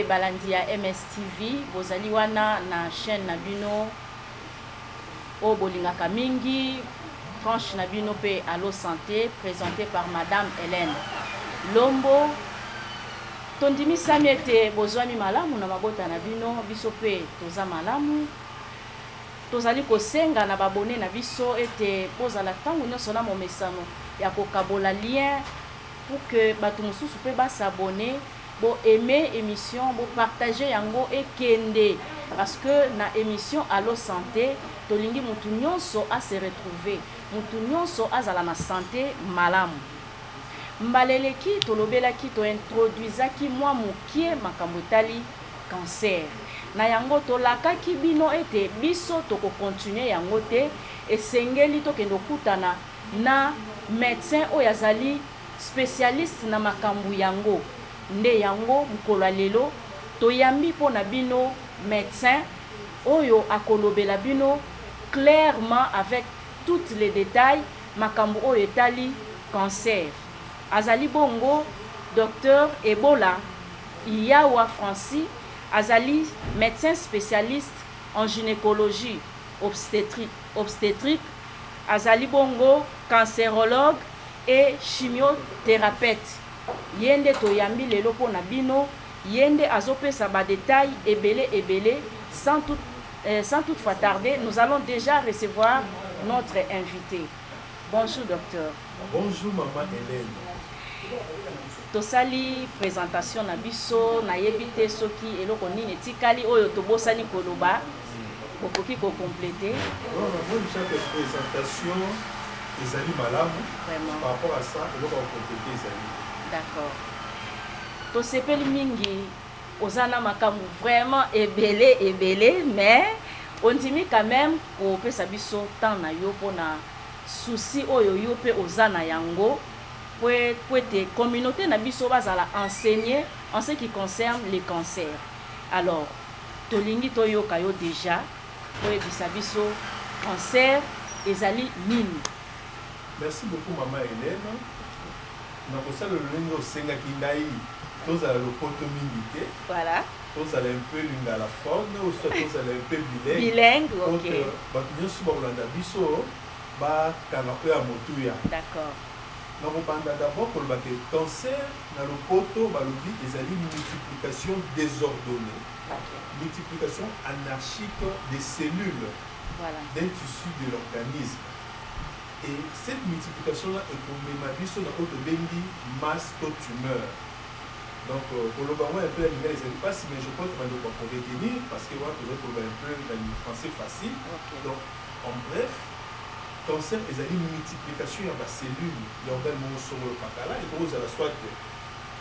balandi ya MSTV bozali wana na chaîne na bino o bolingaka mingi tranche na bino pe Allo Santé présenté par Madame Hélène Lombo. Tondimi sami ete bozwami malamu na mabota na bino biso pe toza malamu. Tozali kosenga na babone na biso ete bozala tango nyonso na momesano ya kokabola lien pour que bato mosusu pe basabone bo aimer émission bo partager yango ekende parce que na émission Allo Santé tolingi mutu nyonso a se retrouver mutu nyonso azala na santé malamu. Mbaleleki tolobelaki to introduisaki mwa mukie makambo etali cancer na yango tolakaki bino ete biso toko continuer yango te esengeli tokende okutana na médecin oyo azali spécialiste na makambo yango nde yango mokolo lelo toyambi mpo na bino médecin oyo akolobela bino clairement avec tous les détails makambo oyo etali cancer. Azali bongo docteur Ebola Iyawa Francis azali médecin spécialiste en gynécologie obstétrique azali bongo cancérologue et chimiothérapeute. Yende toyambi lelo po na bino yende azopesa ba détails ebele sans toutefois tarder. Nous allons déjà recevoir notre invité. Bonjour docteur. Bonjour maman Hélène. Tosali présentation na biso na yebite soki eloko nini tikali oyo tobosani koloba bokoki ko compléter. Moi chaque présentation ezali malamu par rapport à ça eloko ko compléter ezali. D'accord. Tosepeli mingi ozana makambo vraiment ebele mais on dit quand même ko pesa biso temps na yo pona souci oyo yo pe ozana yango pour te communauté na biso bazala enseigner en ce qui concerne les cancers. Alors tolingi toyoka yo déjà pour ebisa biso cancer ezali nini. Merci beaucoup maman Hélène. Na kosala lolenge osengaki ngai tozala lopoto mingi te. Voilà. Tozala un peu lingala forme ou soit tozala un peu bilingue. Bilingue, ok. Bato nyonso bakolanda biso bakanga mpe ya motuya. D'accord. Donc on parle d'abord pour le cancer dans le poteau, balobi ezali multiplication désordonnée, multiplication anarchique des cellules d'un tissu de l'organisme. Et cette multiplication-là est pour mémabis sur notre bengi masse de tumeur. Donc pour le moment un peu la lumière les pas mais je crois que on va retenir parce que moi je vais trouver un peu dans le français facile. Donc en bref cancer ezali multiplication ya ba cellules ya organe mosolo pakala et cause à la soit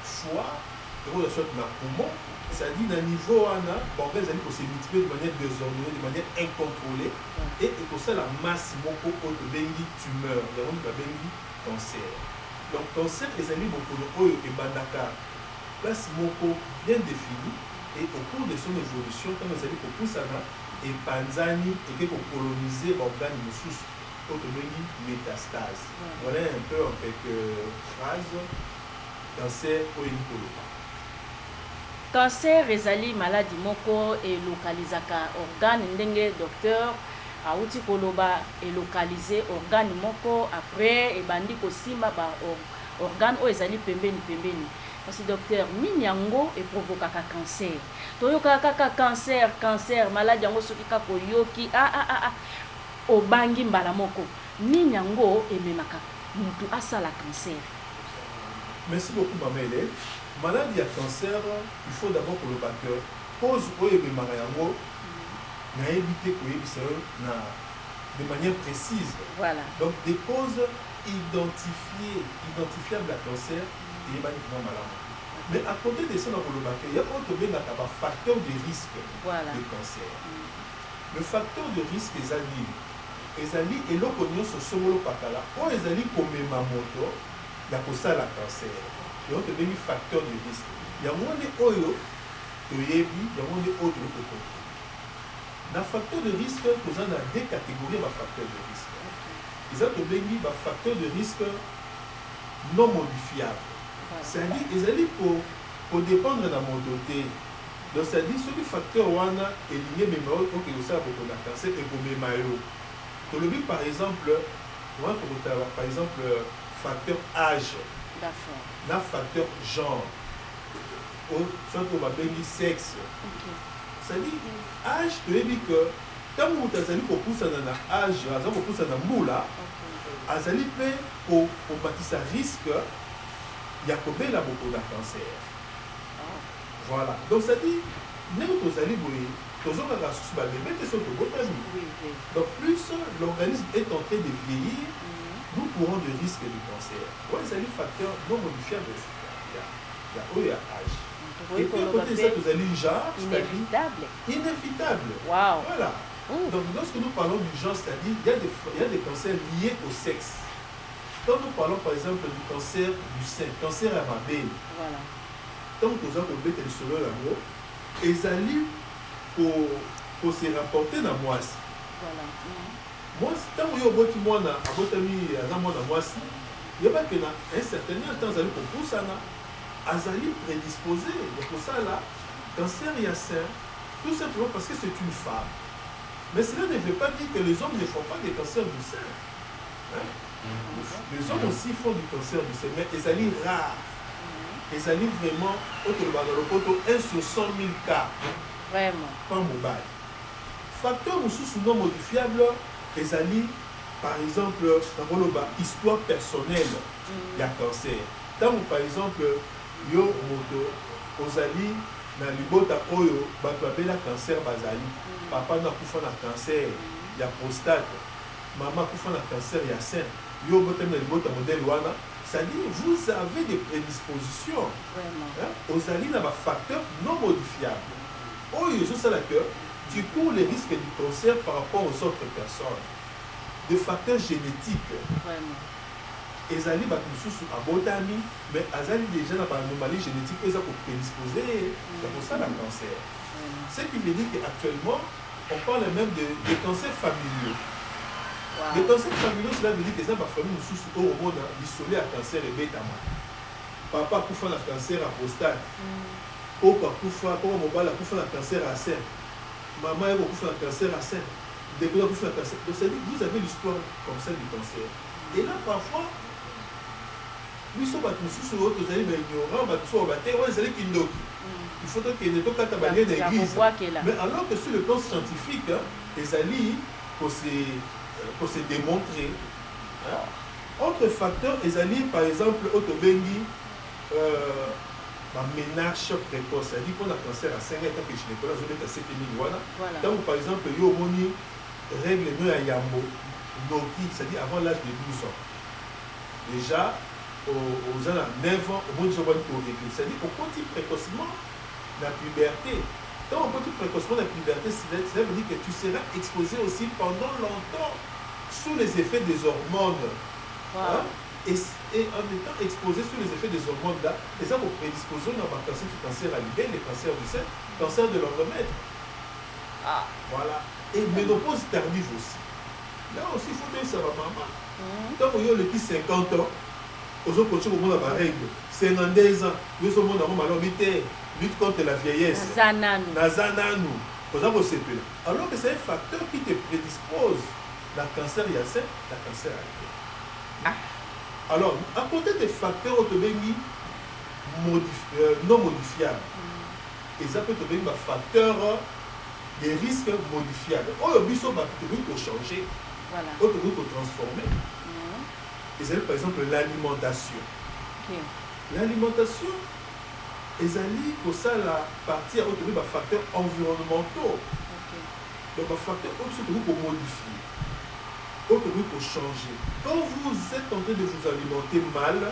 foie et cause à soit na poumon ça dit na niveau wana organe ezali ko se multiplier de manière désordonnée de manière incontrôlée et pour ça la masse moko ko de bengi tumeur ya on ba bengi cancer. Donc cancer ezali bokolo oyo ebandaka place moko bien définie et au cours de son évolution quand ezali ko poussana et panzani et ko coloniser organe mosusu métastase. Voilà un peu en quelques phrases cancer ou cancer ezali maladie moko et localisaka organe ndenge docteur auti koloba et localiser organe moko après et bandi kosimba ba organe o ezali pembeni parce que docteur nini yango et provokaka cancer toyoka kaka cancer maladie yango soki kako yoki obangi mbala moko nini yango ememaka mutu asala cancer. Merci beaucoup maman Hélène. Maladie à cancer, il faut d'abord pour le batteur cause oyo ememaka yango na éviter ko yebisa de manière précise. Voilà. Donc des causes identifiables à cancer et éventuellement malade. Mais à côté de ça, pour le batteur, il y a un facteur de risque de cancer. Le facteur de risque est ezali eloko nyonso songolo pakala o ezali komema moto ya kosala cancer donc bengi facteur de risque yango nde oyo toyebi yango nde oyo toloko na facteur de risque toza na deux catégories ba facteur de risque eza tobengi ba facteur de risque non modifiable c'est-à-dire ezali pour dépendre na moto te Donc c'est-à-dire ce facteur wana est lié mais ok ça beaucoup de cancer et pour mes maillots. Par exemple, moi par exemple facteur âge. D'accord. Na facteur genre. Soit on va bien sexe. C'est-à-dire âge tu dis que quand vous avez pour pousser dans âge, vous pour pousser dans moula, azali pe pour bâtir risque il y a combien là beaucoup de cancer. Voilà. Donc ça dit, nous tous allons bouillir, tous on a sous la bébé qui sont au donc plus l'organisme est en train de vieillir, nous courons de risque de cancer. Ouais, c'est un facteur non modifiable. Il y a âge. Et puis à côté de ça, vous allez genre inévitable. Inévitable. Wow. Voilà. Donc lorsque nous parlons du genre, c'est-à-dire il y a des cancers liés au sexe. Quand nous parlons par exemple du cancer du sein, cancer à ma belle. Voilà. Tant que nous avons mettre le solo là-haut, ils allaient pour se rapporter dans moi. Voilà. Moi, tant que vous avez moi na abotami na moi na moi, il y a pas que na un certain temps ils allaient pour ça na, azali prédisposé. Pour ça là, cancer il y a sein, tout simplement parce que c'est une femme. Mais cela ne veut pas dire que les hommes ne font pas des cancers du sein. Hein? Les hommes aussi font du cancer du sein, mais ils allaient rares. Et ça livre vraiment au 1 sur 100 000 cas. Vraiment. Pas mobile. Facteur sous non modifiable, les alliés, par exemple, dans l'histoire personnelle, il y a cancer. Tant par exemple, yo moto, aux alliés, dans l'ibota oyo, la cancer bazali. Papa n'a pas fait cancer, il y a prostate. Maman n'a pas fait cancer, il y a sein. Yo botem na l'ibota modèle wana. C'est-à-dire, vous avez des prédispositions aux alliés dans un facteur non modifiable. Oh, tu cours les risques du cancer par rapport aux autres personnes. Des facteurs génétiques. Les alliés sont à botami, mais les alliés déjà dans l'anomalie génétique, ils sont prédisposés pour ça le cancer. Ce qui veut dire qu'actuellement, on parle même de cancers familiaux. Wow. Les cancers familiaux, cela veut dire que les familles sont au monde isolées à cancer et bêta. Papa a fait un cancer à prostate. Papa a fait un cancer à sein. Maman a fait un cancer à sein. Depuis a fait un cancer. Donc, ça veut dire que vous avez l'histoire comme ça du cancer. Et là, parfois, nous sommes tous autres, vous allez ignorants, il faut qu'il ne soit pas tabané d'église. Mais alors que sur le plan scientifique, les alliés, pour se démontrer. Hein? Autre facteur, les alliés, par exemple, autobengi, ménage précoce, c'est-à-dire qu'on a cancer à 5 ans, tant que je n'ai pas là, je vais être à 7 000. Donc, par exemple, il y a une règle de Yambo, c'est-à-dire avant l'âge de 12 ans. Déjà, aux gens à 9 ans, au moins, ils ont pour régler. C'est-à-dire qu'on continue précocement la puberté. Quand on continue précocement la puberté, cela veut dire que tu seras exposé aussi pendant longtemps sous les effets des hormones. Wow. Hein? Et en étant exposé sous les effets des hormones là, les gens vont prédisposer dans le cancer à l'hiver, les cancers du sein, cancer de l'endomètre. Voilà. Et ménopause tardive aussi. Là aussi, il faut que ça va maman. Tant qu'il y a le petit 50 ans, aux autres côtés, au monde a règle. 52 ans, nous sommes dans mon malhomité, lutte contre la vieillesse. Nazananu. Alors que c'est un facteur qui te prédispose. Le cancer, il y a ça, le cancer à l'hiver. Alors, à côté des facteurs non modifiables, ils appellent des facteurs de risques modifiables. Oh, le biso va pour changer, pour transformer. Ils appellent par exemple l'alimentation. L'alimentation, ils allient pour ça la partie à des facteurs environnementaux. Donc, un facteur pour modifier. Pour changer. Quand vous êtes en train de vous alimenter mal,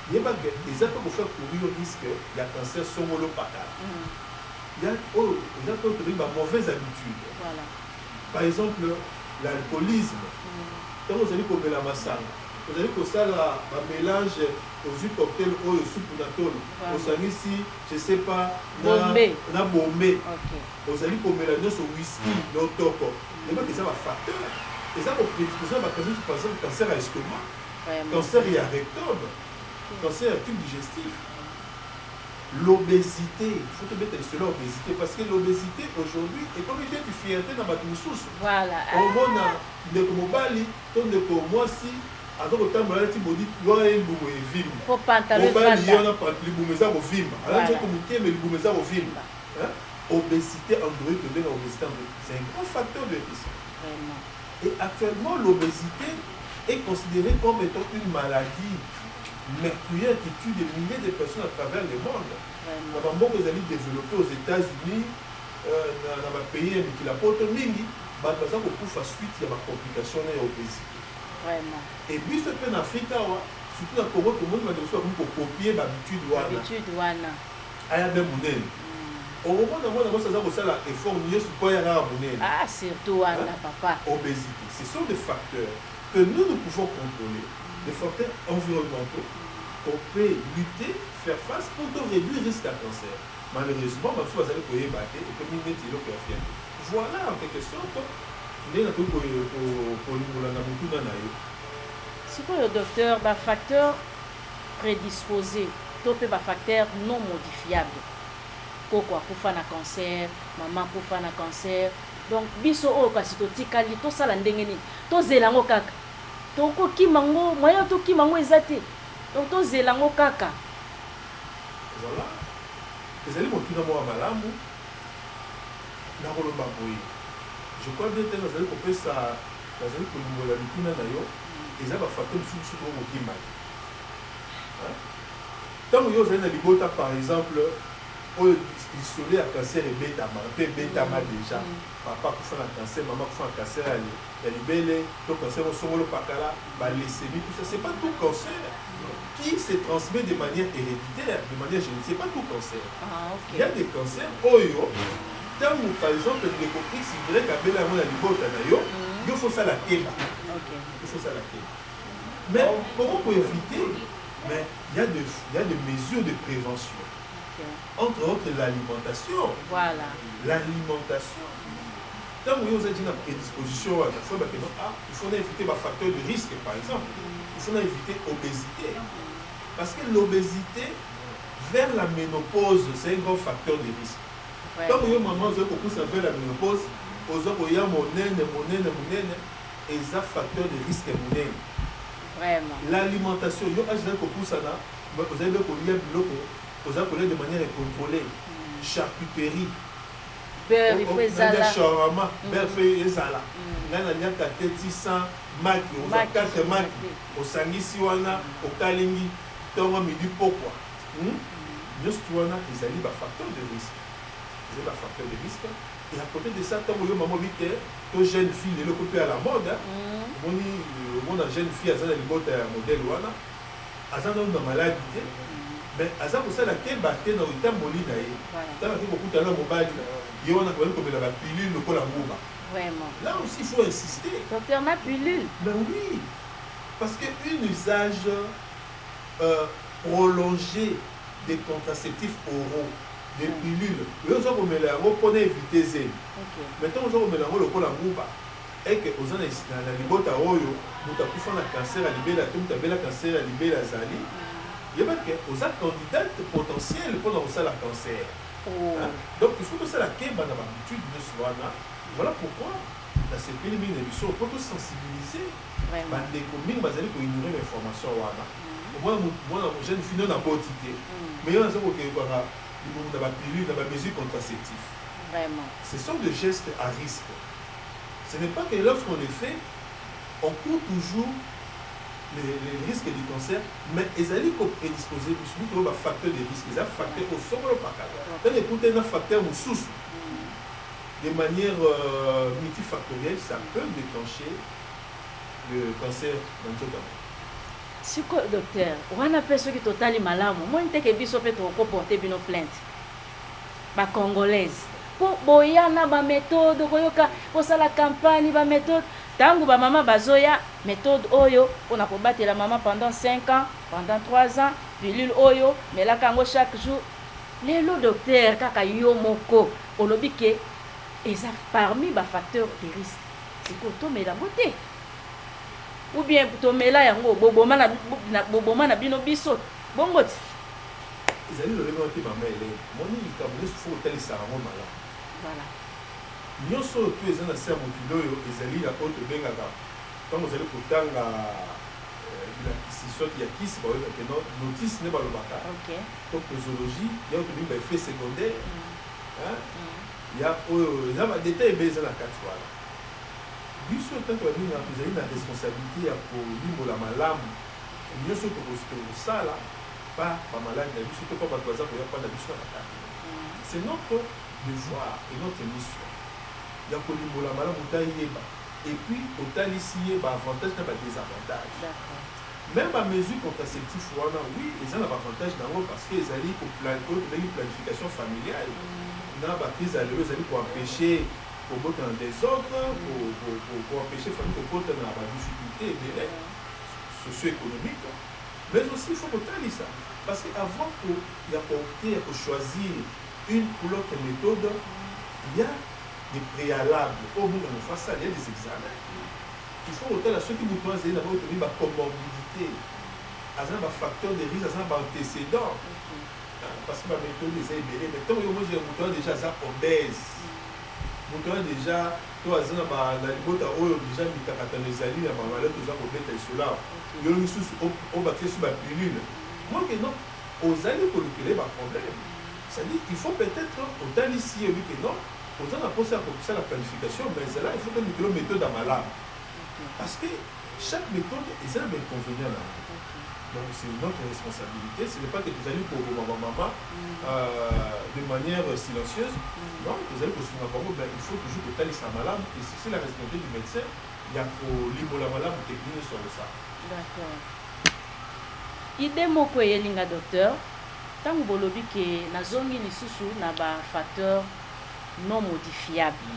il y a des actes pour faire courir au risque de cancer somolopatale. Il y a des mauvaises habitudes. Voilà. Par exemple, l'alcoolisme. Quand vous allez comer la massage, vous allez que ça un mélange aux huiles cocktail ou aux soupes natol. Vous allez ici, je ne sais pas, na bombé. Vous allez comer la noce au whisky, no topo. Il y a des facteurs. Et ça, pour prédisposer à cancer à l'estomac, cancer à rectum, cancer à tube digestif. l'obésité, il faut te mettre sur l'obésité, parce que l'obésité aujourd'hui est comme une fierté dans ma sous. Voilà. Au monde, de comme Bali, ton de comme moi si, alors autant moi tu me dis, toi il boum et vim. Faut pantalon. Au Bali, il y en a pas les boumeza au vim. Alors tu comme qui mais les boumeza au vim. Obésité androïde, l'obésité androïde, c'est un grand facteur de risque. Vraiment. Et actuellement, l'obésité est considérée comme étant une maladie meurtrière qui tue des milliers de personnes à travers le monde. Dans le monde, vous allez développer aux États-Unis, dans les pays qui la portent mingi, par exemple, pour faire suite, il y a des complications de l'obésité. Vraiment. Et puis, ce en Afrique, surtout dans le Congo, tout le monde va devoir copier l'habitude. L'habitude, voilà. Il y a des modèles. Au moment où ça a effort, ah, surtout, papa. Obésité. Ce sont des facteurs que nous pouvons contrôler, des facteurs environnementaux qu'on peut lutter, faire face pour réduire le risque de cancer. Malheureusement, même si vous allez pouvoir battre, et que nous mettons le faire. Voilà en quelque sorte, nous avons pour c'est quoi le docteur, facteur prédisposé, topé facteur non modifiable. Koko akufa na cancer, maman akufa na cancer. Donc biso o kasi to tikali to sala ndenge nini. To zelango kaka. To ko kimango, moya to kimango ezate. Donc to zelango kaka. Voilà. Ezali motuna mo malamu. Na kolomba boye. Je crois bien que nous allons couper ça, nous allons couper la mituna na yo. Eza ba facteur sous ko kimba. Tant yo zana libota par exemple isolé à cancer et bêta-ma déjà. Papa qui fait un cancer, maman qui fait un cancer, il y a les belles, le cancer, on se voit le pacala, leucémie, tout ça. C'est pas tout cancer qui se transmet de manière héréditaire, de manière génétique. C'est pas tout cancer. Il y a des cancers, tant où par exemple, le X, Y, a belle amour à l'ibota, il faut ça la tête. Il faut ça la tête. Mais comment on peut éviter? Mais il y a des mesures de prévention. Entre autres, l'alimentation. Voilà. L'alimentation. Tant que vous avez une prédisposition, il faut éviter les facteurs de risque, par exemple. Il faut éviter l'obésité. Parce que l'obésité, vers la ménopause, c'est un grand facteur de risque. Tant que vous avez maman, vous avez vers la ménopause, vous avez un facteur de risque. Vraiment. L'alimentation, vous avez vous avez de manière contrôlée. Charcuterie. Beurre, il faut ça. Shawarma, beurre, il faut ça. Là, il y a 400 maki, on a 4 maki. Au sangisi wana, au kalingi, tonga midi pourquoi? Nous stuana, ils allaient des facteurs de risque. Ils avaient des facteurs de risque. Et à côté de ça, tant que maman dit que les jeunes filles, les copies à la mode, on a jeune fille, elle a les bottes à modèle wana, elle a une maladie. Mais aza kosala ke bate na utamboli na ye tala ke kokuta na mobali ye wana ko komela ba pilule lokola nguba. Vraiment. Là aussi il faut insister. Docteur na pilule. Ben oui. Parce que un usage prolongé des contraceptifs oraux, des pilules, le zo komela ngo pour éviter zé. OK. Maintenant zo komela ngo lokola nguba. Et que aux ana na libota oyo mutakufa na cancer à libela tumta bela cancer à libela zali. Il y a aux candidates potentielles pour dans ça la cancer. Donc il faut que ça la keba dans l'habitude de Swana. Voilà pourquoi dans ces pays d'émission on peut sensibiliser. Des communes basées pour ignorer l'information wana. Moi jeune fille n'a pas quantité. Mais il y a un peu que voilà, il y a pilule, dans la mesure contraceptive. Vraiment. Ce sont des gestes à risque. Ce n'est pas que lorsqu'on les fait, on court toujours les risques du cancer, mais ils allaient prédisposer pour les facteurs de risque. Ils ont facteurs au sommet pas quand écoutez un facteur sous de manière multifactorielle, ça peut déclencher le cancer dans tout cas. Si quoi, docteur, on a personne qui est totalement malade. Moi, je sais que biso peut porter une plainte. Ba congolaise. Pour boyana ba méthode, koyoka pour ça la campagne ba méthode. Tangu ba maman bazoya méthode oyo on a combattre la maman pendant 5 ans, pendant 3 ans, pilule oyo, mais la kango chaque jour. Lelo docteur kaka yo moko olobi ke eza parmi ba facteurs de risque. C'est ko to mais la beauté. Ou bien to mela yango boboma na bino biso. Bongoti. ils allaient le remonter maman Hélène. Mon il il faut que ça rende malade. Voilà. Nous sommes tous les ans à faire mon kilo ils allaient la haute bengaga. Quand vous allez pourtant la question qui a qui c'est pas que notice n'est pas le baka. OK. Donc zoologie, il y a autre effet secondaire. Hein? Il y a des détails basés dans la carte voilà. Biso tant que nous avons la responsabilité pour lui la malamu. Nous sommes pour ça là. Pas malade, surtout pas pour la mission. C'est notre devoir et notre mission. Il y a pour la malade, et puis autant ici, avantage et désavantage. Même à mesure contraceptive, oui, ils ont un avantage parce qu'ils allaient pour une planification familiale. Ils ont allaient pour empêcher pour botter des autres, pour empêcher les familles de botter dans la difficulté et délai socio-économique. Mais aussi, il faut que ça. Parce qu'avant qu'il y ait pour choisir une ou l'autre méthode, il y a des préalables. Au bout de face, il y a des examens. Il faut autant ceux qui vous doivent avoir une comorbidité, un facteur de risque, un antécédent. Parce que ma méthode est libérée. Mais tant que moi j'ai déjà obèse, déjà, toi, tu as déjà mis ta catalysali, tu as obèse cela. Il y a une source au bâti sur la pilule. Moi, que non, aux alliés pour le problème. C'est-à-dire qu'il faut peut-être, autant ici, oui que non, aux gens ont posé la planification, mais là, il faut que nous méthode à malade. Parce que chaque méthode, ils ont un inconvénient là. Donc, c'est notre responsabilité. Ce n'est pas que vous allez pour maman de manière silencieuse. Non, vous allez pour son maman, il faut toujours que tu ailles à malade. Et si c'est la responsabilité du médecin, il y a pour libre la malade pour technique sur ça. D'accord. Idée moko yelinga docteur tango bolobi ke nazongi lisusu na ba facteur non modifiable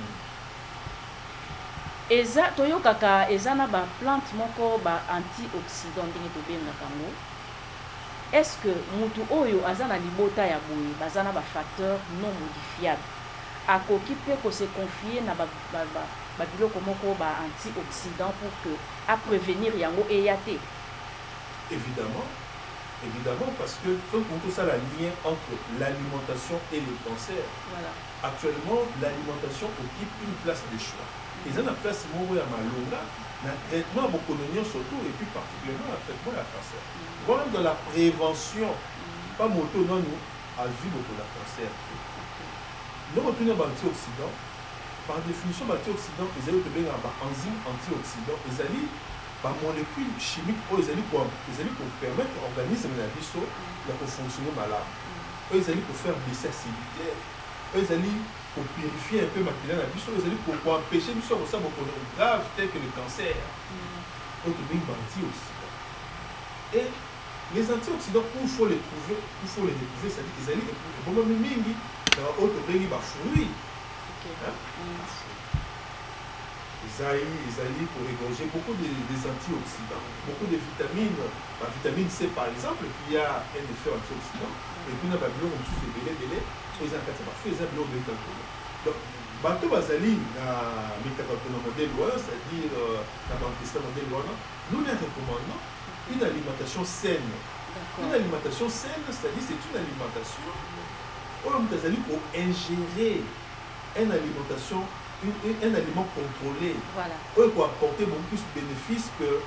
eza toyokaka eza na ba plante moko ba antioxydant ndenge tobengaka ngo est-ce que mutu oyo aza na libota ya boye baza na ba facteur non modifiable akoki pe ko se confier na ba biloko moko ba antioxydant pour que à prévenir yango eyate. Évidemment, parce que tout ça, la lien entre l'alimentation et le cancer. Voilà. Actuellement, l'alimentation occupe une place de choix. Ils ont la place où il y a malonga, le traitement beaucoup d'oignons surtout, et puis particulièrement le traitement de la cancer. Voire même de la prévention, pas moto non nous, à vue beaucoup de la cancer. Nous retenons l'antioxydant. Par définition, l'antioxydant, ils ont une enzyme antioxydant. Ils ont molécule chimique pour permettre à l'organisme de fonctionner malade. Ils allaient pour faire baisser l'acidité. Ils allaient pour purifier un peu macular la biso. Ils allaient pour empêcher une chose grave tel que le cancer. Et les antioxydants, où il faut les trouver, c'est-à-dire qu'ils allaient pour dans autre fruits. Ils allaient pour égorger beaucoup des antioxydants, beaucoup de vitamines. La vitamine C, par exemple, qui a un effet antioxydant. Et puis, on a besoin de délai. Ils ont besoin de donc, Bateau Bazali, dans le modèle c'est-à-dire dans le modèle nous les recommandons une alimentation saine. Une alimentation saine, c'est-à-dire c'est une alimentation où on pour ingérer une alimentation. Un aliment contrôlé, voilà. Pour apporter beaucoup plus de bénéfices que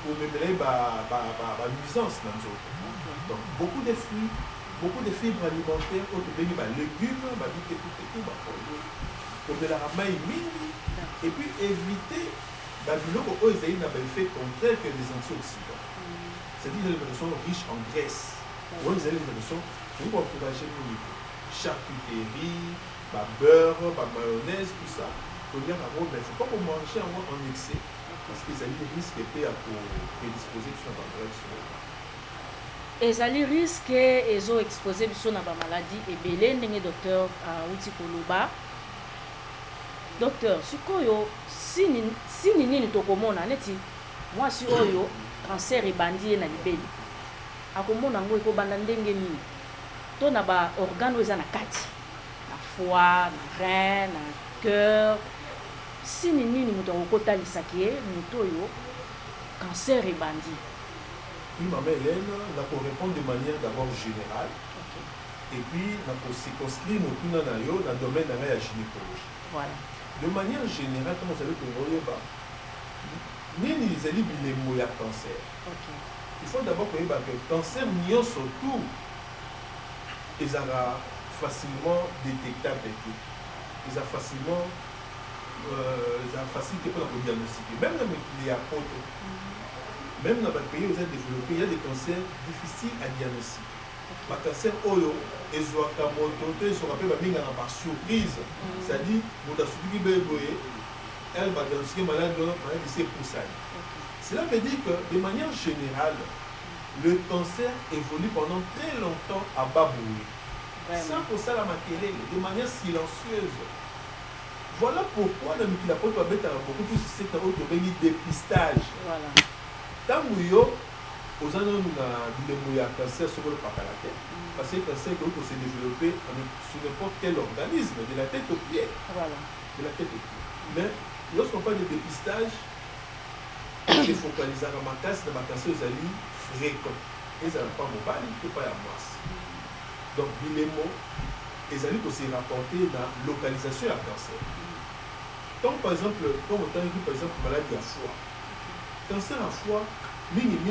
pour me mêler la nuisance dans les autres. Donc, beaucoup de fruits, beaucoup de fibres alimentaires, légumes, pour de la ramaille mini, et puis éviter les effets contraires que les antioxydants. C'est-à-dire les alimentations riches en graisse, ou les alimentations qui vont encourager le charcuterie, beurre, mayonnaise, tout ça. Il ne faut pas manger en excès parce qu'ils ont des risques à prédisposer sur la maladie. Ils ont des risques à exposer sur la maladie. Et bien, le docteur Outi Koloba. Docteur, si nini tokomona neti moi si oyo cancer ebandi na libeli. Akomona ngo ekobanda ndenge nini. To na ba organe eza na kati. Foie, na rein, na cœur. Si nini muto okota lisakie, muto yo cancer et bandit. Oui, maman Hélène, là pour répondre de manière d'abord générale, Et puis na circonscrire motuna na yo na domaine na la gynécologie. Voilà. De manière générale, comment vous allez koyeba nini ezali bilemo ya cancer. Il faut d'abord koyeba que cancer nyonso tout ezala facilement détectable. Ezala facilement facile pour la diagnostiquer. Même dans les pays à côté, même dans les pays où vous êtes développés, il y a des cancers difficiles à diagnostiquer. Le cancer oyo ezwaka moto te ezwaka pe babengaka par surprise, c'est-à-dire moto asuki beboye elle va diagnostiquer malade de ses poussades. Cela veut dire que de manière générale le cancer évolue pendant très longtemps à bas bruit, sans pour ça la maquiller de manière silencieuse. Voilà pourquoi dans le pote va mettre beaucoup plus c'est un autre dépistage. Voilà. Tant que yo aux années où il y a cancer sur le papalate, parce que le cancer peut se développer sur n'importe quel organisme, de la tête aux pieds. Voilà. De la tête aux pieds. Mais lorsqu'on parle de dépistage, il faut focaliser dans ma casse, dans ma cancer aux alliés fréquents. Ils n'ont pas mobile, ils ne pas la masse. Donc, les mots, les alliés peuvent se rapporter dans la localisation à cancer. Donc, par exemple, comme on a dit, par exemple, maladie à foie. Cancer à foie, mingi,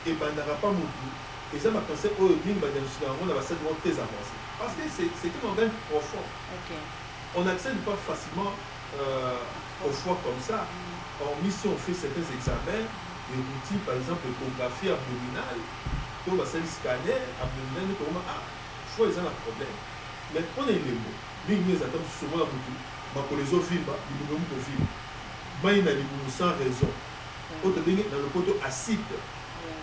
et ben n'aura pas mouillé. Et ça, ma cancer, on a certainement très avancé. Parce que c'est un organe profond. On n'accède pas facilement au foie comme ça. Hormis si on fait certains examens, les routines, par exemple, l'échographie abdominale, on va faire le scanner abdominal, on va foie, ils ont un problème. Mais on a les mots. Mingi, ils attendent souvent la mouille. Pour les autres films, ils nous donnent films. Mais il y a des sans raison. Dans le côté acide,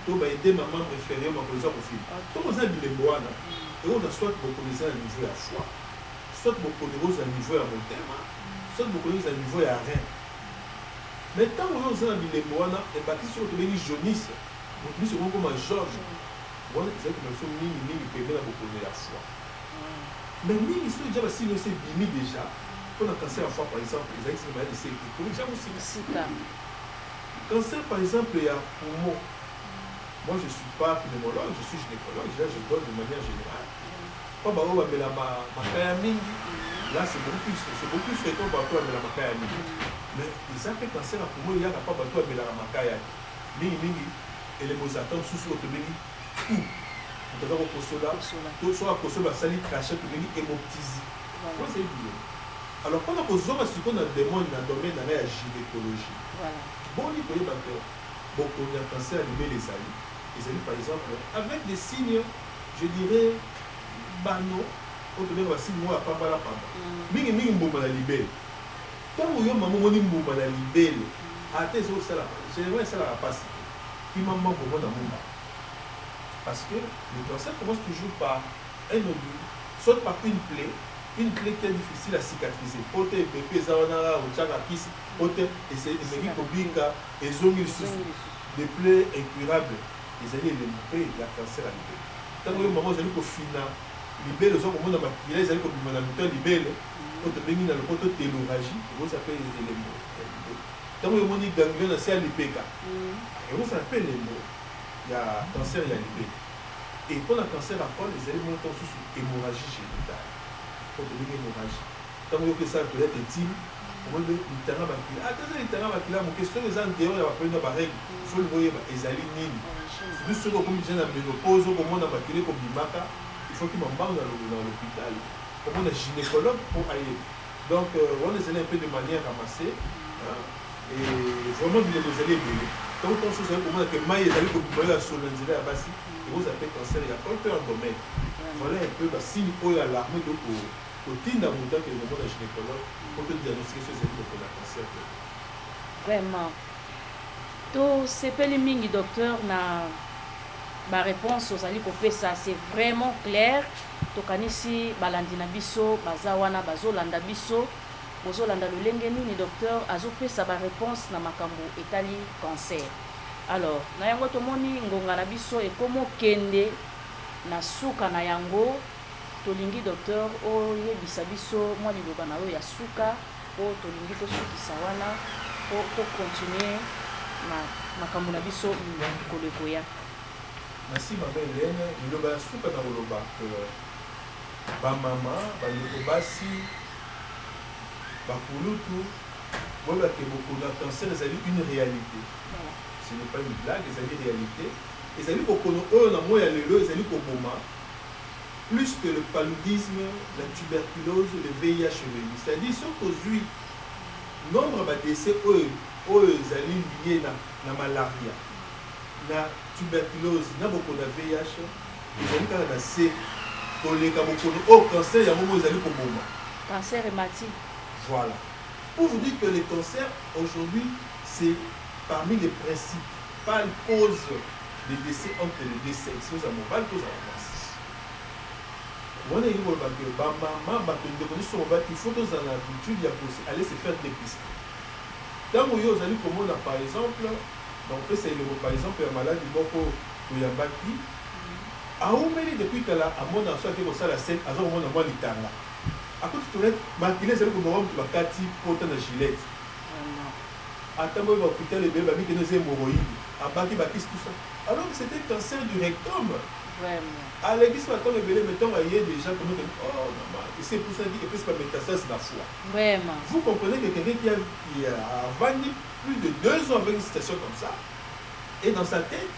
tu vas aider ma membre inférieure à cause de film. Comme vous avez des moines, et on a soit beaucoup de gens à niveau à foie, soit beaucoup de choses à niveau à mon thème, soit beaucoup de choses à niveau à rien. Mais tant que vous avez des moines, et bâtis sur le jaunisse, vous dites comme un jaune. Moi, c'est comme ça, mini permet à beaucoup de la foie. Mais mini, ils sont déjà si nous sommes bimi déjà. Quand on a cancer à foie, par exemple, les gens qui sont malades de ces déjà aussi. Cancer, par exemple, il y a poumon. Moi, je ne suis pas pneumologue, je suis gynécologue. Là, je donne de manière générale. Quand on va la makayami, là, c'est beaucoup plus fréquent pour la makayami. Mais les appels cancer à poumon, il y a pas de la makayami. Mingi, et les mosatom sous le béni, tout. On te donne au posola, tout soit à posola, sali, crachet, tout béni, hémoptysie. Moi, c'est bien. Alors, pendant que nous avons demandé dans le domaine de la gynécologie, bon, il peut y avoir beaucoup de cancer à les alliés. Les alliés, par exemple, avec des signes, je dirais, banaux, on te dit que 6 mois à Pamba. Mingi mboma la libelle. Tant que maman moni mboma la libelle, à tes autres, généralement, ça la passe. Qui maman pour moi dans mon bas. Parce que le cancer commence toujours par un nodule, soit par une plaie qui est difficile à cicatriser. Pote bébé zawana ou tchaka kisi, pote et c'est des kobinga et zongi des plaies incurables. Les années les plaies il y a cancer à libelle. Tant que maman zali ko fina libelle zo ko mona makila zali ko bimana muto libelle, pote bengi na le pote téloragie, vous s'appelle les mots. Tant que moni ganglion na c'est lipeka. Et vous s'appelle les mots. Il y a cancer il y a libelle. Et quand le cancer à col, les éléments sont sous hémorragie génitale. Quand on dit hémorragie. Tant que ça peut être intime, on va dire littéralement bakila. Ah, quand c'est littéralement bakila, mon question est en dehors, il va prendre la règle. Il faut le voir, les alignes. C'est juste que comme j'ai une ménopause, comme on a bakilé comme bimaka, il faut qu'il m'embarque dans l'hôpital. Comme on a gynécologue pour aller. Donc, on les allait un peu de manière ramassée. Et vraiment, il les allait brûler. Tant qu'on se fait pour moi que maille est allé comme la solanzile à Bassi, et vous appelez cancer, il y a aucun domaine. Voilà un peu, si il y a l'armée de pour Tinda Mouta, qui est le monde de gynécologue, pour te diagnostiquer ce que c'est le cancer. Vraiment. Donc, c'est pas le mingi docteur, ma réponse aux alliés pour ça, c'est vraiment clair. Donc, ici, Balandina Bisso, Bazawana, Bazolanda Bisso. Bozolanda lolenge nini docteur azopesa ba réponse na makambo etali cancer. Alors na yango tomoni ngonga na biso ekomo kende na suka na yango tolingi docteur oyebisa biso mwa liloba na yo ya suka o tolingi tosukisa wana o to continuer na makambo na biso koleko ya. merci maman Hélène liloba suka na koloba bamama bandeko basi bakulutu boyebake bokono ya cancer ezali une réalité. Ce n'est pas une blague, ezali réalité. Ezali bokono oyo na moi ya lelo ezali koboma plus que le paludisme, la tuberculose, le VIH. C'est-à-dire ce qu'aujourd'hui nombre de décès oyo ezali lié na malaria, na tuberculose, na bokono ya VIH ezali kaka na se koleka bokono oyo cancer ya momo ezali koboma. Cancer hématique. Voilà. Pour vous dire que le cancer, aujourd'hui, c'est parmi les principales causes de décès entre les deux sexes. Nous avons pas de cause à la place. On a dit que il faut dans l'habitude d'aller se faire dépister. Tant que vous allez comme par exemple, donc c'est par exemple un malade qui est baki. A oumeli depuis que la amona soit que ça la scène, à ce moment moi litanga. À côté de tout, maquiller c'est le moment où tu vas kati porter la gilet. Attends moi hôpital le bébé qui nous hémorroïdes, à baki bakis tout ça. Alors que c'était cancer du rectum. Vraiment. À l'église maintenant le bébé mettons il y a des gens comme oh maman, et c'est pour ça dit que c'est pas métastase la foi. Vraiment. Vous comprenez que quelqu'un qui a vendu plus de 2 ans avec une situation comme ça et dans sa tête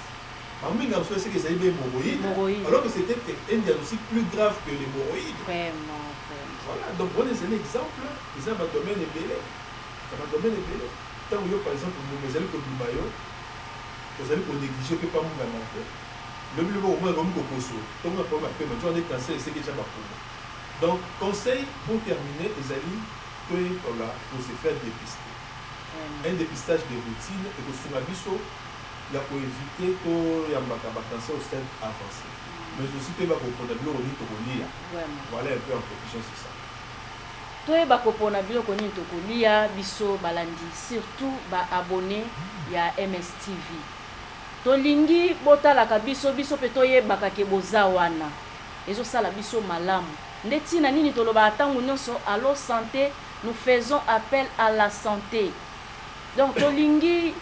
maman il a c'est que ça y est hémorroïdes. Alors que c'était un diagnostic plus grave que l'hémorroïde. Vraiment. Voilà, donc on est un exemple, ils ont un domaine belé. Dans un domaine belé. Tant que par exemple, vous allez pour Dubaïo, vous allez pour négliger que pas mon gamin. Le plus beau au moins comme Kokoso. Tant qu'on a pas ma paix, mais tu en es cancer, c'est que tu as ma pauvre. Donc, conseil pour terminer, les amis, pour se faire dépister. Un dépistage de routine et que sur la biso, il y a pour éviter qu'il y ait un cancer au stade avancé. Mais aussi que va comprendre le lire. Voilà un peu en conclusion sur ça. Toyeba kopona biloko nini tokolia biso balandi surtout ba abonné ya MSTV. Tolingi botalaka biso pe toyebaka ke boza wana. Ezo sala biso malamu. Ndeti na nini toloba tangu nyonso allo santé, nous faisons appel à la santé. Donc tolingi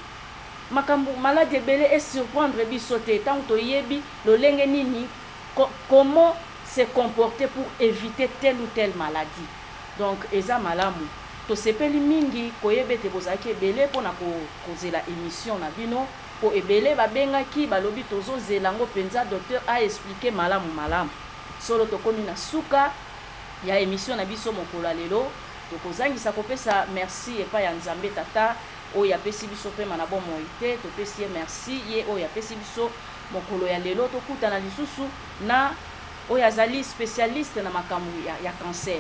makambo maladie belé et surprendre biso te tangu toyebi lolenge nini comment se comporter pour éviter telle ou telle maladie. Donc eza malamu to sepeli mingi koyebete bozaki ebele pona kozela émission na bino po ebele babengaki balobi tozo zelango penza docteur a expliqué malamu solo tokomi na suka ya émission na biso mokolo lelo tokozangisa kopesa merci epa ya Nzambe tata oyo apesi biso pema na bomoi te topesi ye merci ye oyo apesi biso mokolo ya lelo tokutana lisusu na oyo azali spécialiste na makambo ya cancer.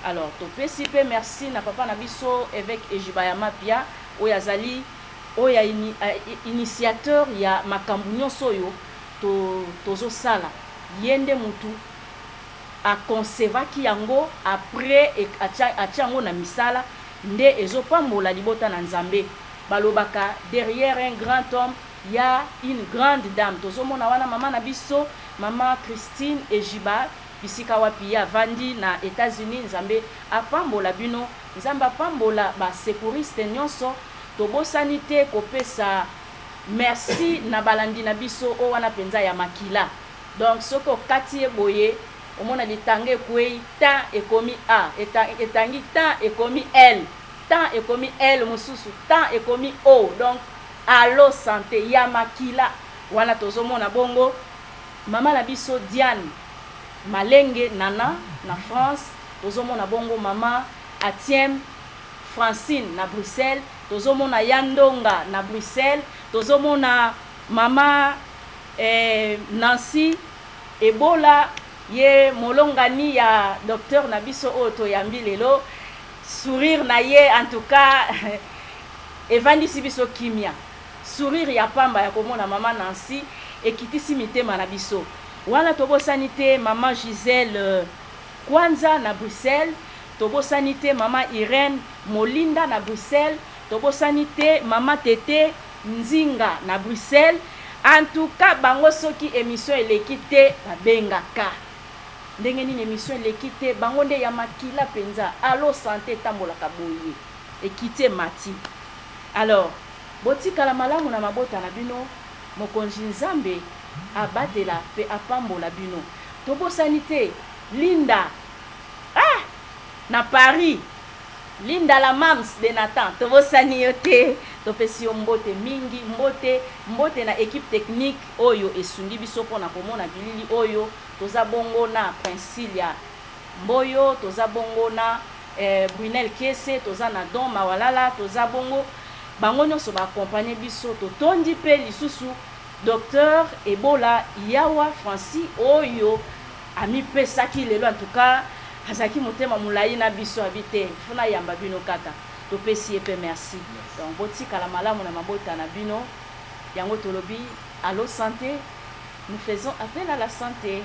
Alors topesi pe merci na papa na biso évêque Ejibayama Pia oyo azali oyo initiateur ya makambo nyonso oyo tozo sala yende mutu a conservaki yango après atiango na misala nde ezopambola libota na Nzambe balobaka derrière un grand homme il y a une grande dame. Tozomona wana mama na biso mama Christine Ejiba bisika wapi ya vandi na États-Unis. Nzambe apambola bino, Nzambe apambola ba secouriste nyonso tobosani te kopesa merci na balandi na biso o wana penza ya makila. Donc soko kati boye omona litange kwei ta ekomi a etangi ta ekomi l ta ekomi l mususu ta ekomi o. Donc allo santé ya makila wana tozomona bongo mama na biso Diane Malenge Nana na France, tozomona bongo mama Atiem Francine na Bruxelles, tozomona Yandonga na Bruxelles, tozomona mama Nancy Ebola ye molongani ya docteur na biso oto yambi lelo sourire na ye en tout cas evandisi biso kimia sourire ya pamba ya komona mama Nancy ekitisi mitema na biso wana tobosani te mama Gisèle Kwanza na Bruxelles, tobosani te mama Irène Molinda na Bruxelles, tobosani te mama Tete Nzinga na Bruxelles. En tout cas bango soki émission eleki te babengaka ndenge nini émission eleki te bango nde ya makila penza allo santé tambolaka boye ekite mati. Alors botikala malamu na mabota na bino mokonzi Nzambe abatela pe apambola bino. Tobo sanité Linda na Paris, Linda la mams de Nathan, tobo saniote, topesi mbote mingi, mbote na équipe technique oyo esungi biso pona komona bilili oyo, toza bongo na Princilia Mboyo, toza bongo na Brunel Kese, toza na Don Mawalala, toza bongo bango nyonso ba accompagner biso, totondi pe lisusu Docteur Ebola Yawa Francis oyo ami pesaki lelo, en tout cas azaki motema mulai na biso habité fona yamba bino kaka topesi pe merci. Donc botika la malamu na mabota na bino yango tolobi allo santé, nous faisons appel à la santé.